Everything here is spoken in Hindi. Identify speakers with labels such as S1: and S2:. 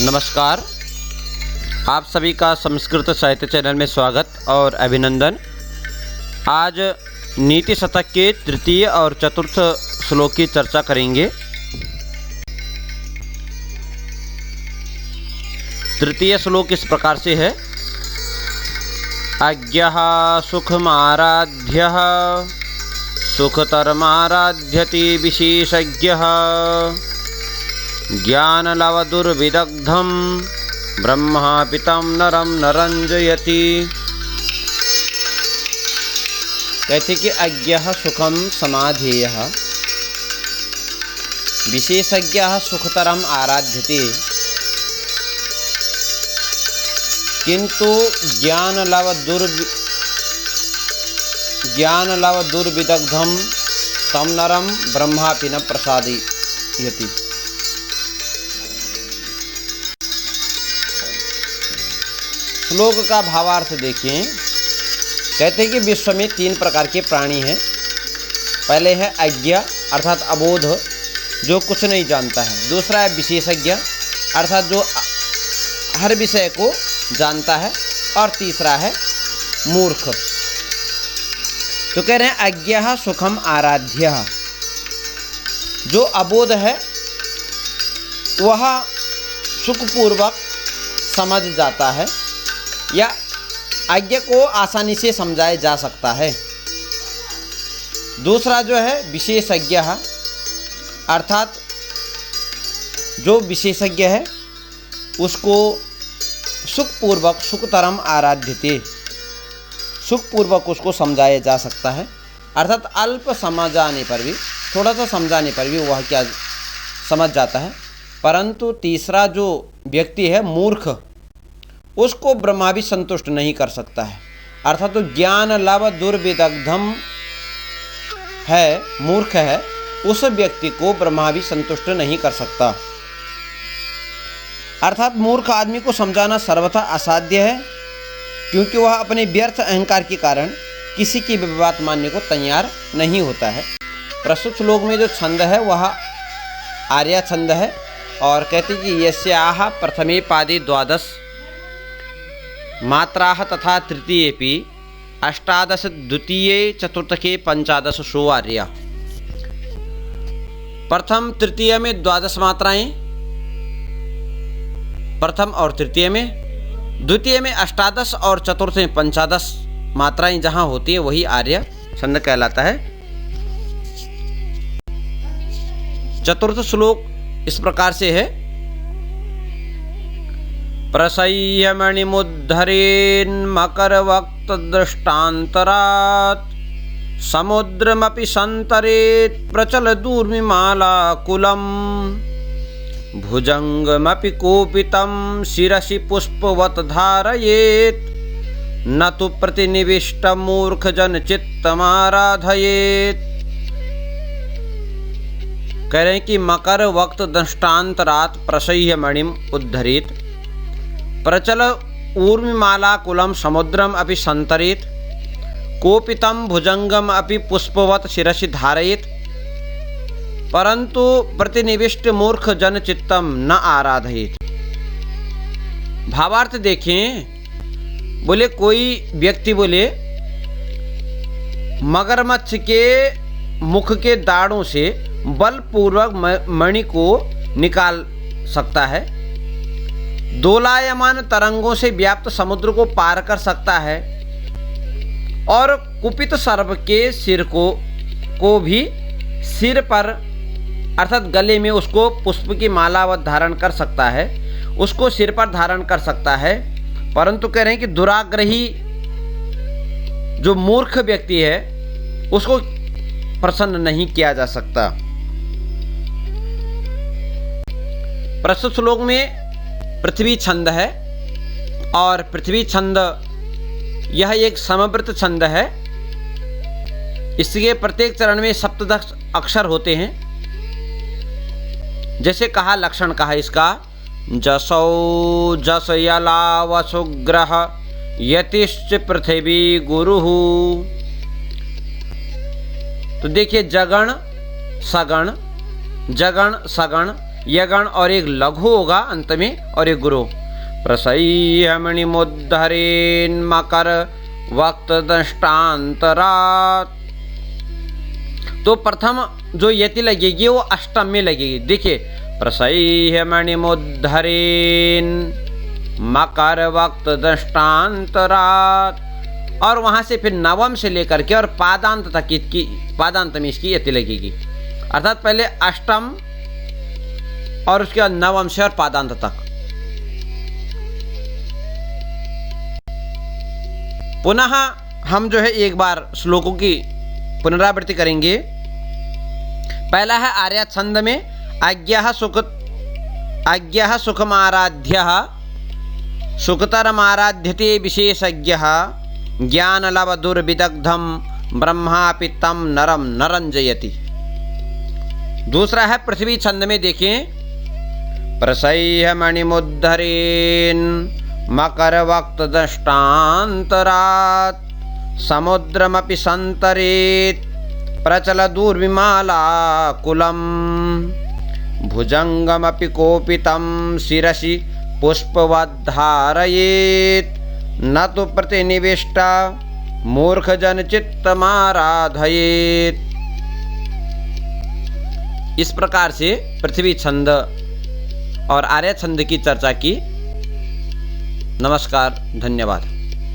S1: नमस्कार, आप सभी का संस्कृत साहित्य चैनल में स्वागत और अभिनंदन। आज नीति शतक के तृतीय और चतुर्थ श्लोक की चर्चा करेंगे। तृतीय श्लोक इस प्रकार से है। अज्ञः सुखमाराध्यः सुखतरमाराध्यति विशेषज्ञः ज्ञानलवदुर्विदग्धं ब्रह्मापितं नरं नरंजयति। कहते कि अज्ञः सुखम समाधेयः विशेषज्ञः सुखतरम आराध्यते किंतु ज्ञानलवदुर्विदग्धं तं नरं ब्रह्मापि न प्रसादयति। श्लोक का भावार्थ देखें। कहते हैं कि विश्व में तीन प्रकार के प्राणी हैं। पहले है अज्ञ अर्थात अबोध, जो कुछ नहीं जानता है। दूसरा है विशेषज्ञ अर्थात जो हर विषय को जानता है। और तीसरा है मूर्ख। तो कह रहे हैं अज्ञः सुखम आराध्यः। जो अबोध है वह सुखपूर्वक समझ जाता है या अज्ञ को आसानी से समझाया जा सकता है। दूसरा जो है विशेषज्ञ अर्थात जो विशेषज्ञ है उसको सुखपूर्वक सुखतरम आराध्यते, सुखपूर्वक उसको समझाया जा सकता है। अर्थात अल्प समझाने पर भी, थोड़ा सा समझाने पर भी वह क्या समझ जाता है। परंतु तीसरा जो व्यक्ति है मूर्ख, उसको ब्रह्मा भी संतुष्ट नहीं कर सकता है। अर्थात तो ज्ञान लव दुर्विदग्धम है, मूर्ख है, उस व्यक्ति को ब्रह्मा भी संतुष्ट नहीं कर सकता। अर्थात मूर्ख आदमी को समझाना सर्वथा असाध्य है, क्योंकि वह अपने व्यर्थ अहंकार के कारण किसी की भी बात मानने को तैयार नहीं होता है। प्रस्तुत श्लोक में जो छंद है वह आर्या छंद है और कहते कि यस्याह प्रथमे पादे द्वादश मात्राः तथा तृतीयेपि अष्टादश द्वितीये चतुर्थके पंचादश सो आर्या। प्रथम तृतीय में 12 मात्राएं, प्रथम और तृतीय में, द्वितीय में 18 और चतुर्थ में 15 मात्राएं जहां होती है वही आर्य छंद कहलाता है। चतुर्थ श्लोक इस प्रकार से है। प्रसह्य मणिमुद्धरेन्मकरवक्त दृष्टान्तरात् समुद्रमपि सन्तरेत् प्रचल दूर्मिमालाकुलं भुजंगमपि कोपितं शिरसि पुष्पवत् धारयेत् न तु प्रतिनिविष्टं मूर्खजन चित्तमाराधयेत्। कह रहे हैं कि मकर वक्त दृष्टान्तरात् प्रसह्य मणिम उद्धरेत् प्रचल ऊर्मिमाला कुलम समुद्रम अपि संतरेत कोपितम भुजंगम अपि पुष्पवत शिरसि धारयेत परंतु प्रतिनिविष्ट मूर्ख जन चित्तम न आराधयेत। भावार्थ देखें। बोले कोई व्यक्ति बोले मगरमच्छ के मुख के दाढ़ों से बलपूर्वक मणि को निकाल सकता है, दोलायमान तरंगों से व्याप्त समुद्र को पार कर सकता है और कुपित सर्प के सिर को भी सिर पर अर्थात गले में उसको पुष्प की मालावत धारण कर सकता है, उसको सिर पर धारण कर सकता है। परंतु कह रहे हैं कि दुराग्रही जो मूर्ख व्यक्ति है उसको प्रसन्न नहीं किया जा सकता। प्रस्तुत श्लोक में पृथ्वी छंद है और पृथ्वी छंद यह एक समवृत छंद है। इसके प्रत्येक चरण में सप्तदश अक्षर होते हैं। जैसे कहा, लक्षण कहा इसका जसौ जस यलावसुग्रह यतिश्च पृथ्वी गुरुः। तो देखिए जगण सगण, जगण सगण यगण और एक लघु होगा अंत में और एक गुरु। प्रसह्य मणिमुद्धरेन् मकर वक्त दृष्टांतरात्। तो प्रथम जो यति लगेगी वो अष्टम में लगेगी। देखिए, प्रसह्य मणिमुद्धरेन् मकर वक्त दृष्टांतरात्, और वहां से फिर नवम से लेकर के और पादांत तक की पादांत में इसकी यति लगेगी। अर्थात पहले अष्टम और उसके बाद नवम से और पादांत तक। पुनः हम जो है एक बार श्लोकों की पुनरावृत्ति करेंगे। पहला है आर्या छंद में अज्ञः सुखमाराध्यः सुखतरमाराध्यते विशेषज्ञः ज्ञानलव दुर्विदग्धम ब्रह्मापि तम नरम नरंजयति। दूसरा है पृथ्वी छंद में, देखें, प्रसह्य मणिमुद्धरेन् मकर वक्त दृष्टांतरात् समुद्रमपि संतरेत् प्रचल दूर्विमालाकुलम् भुजंगमपि कोपितं शिरसि पुष्पवद्धारयेत् न तो प्रतिनिविष्टा मूर्खजन चित्तमाराधयेत्। इस प्रकार से पृथ्वी छंद और आर्य छंद की चर्चा की। नमस्कार, धन्यवाद।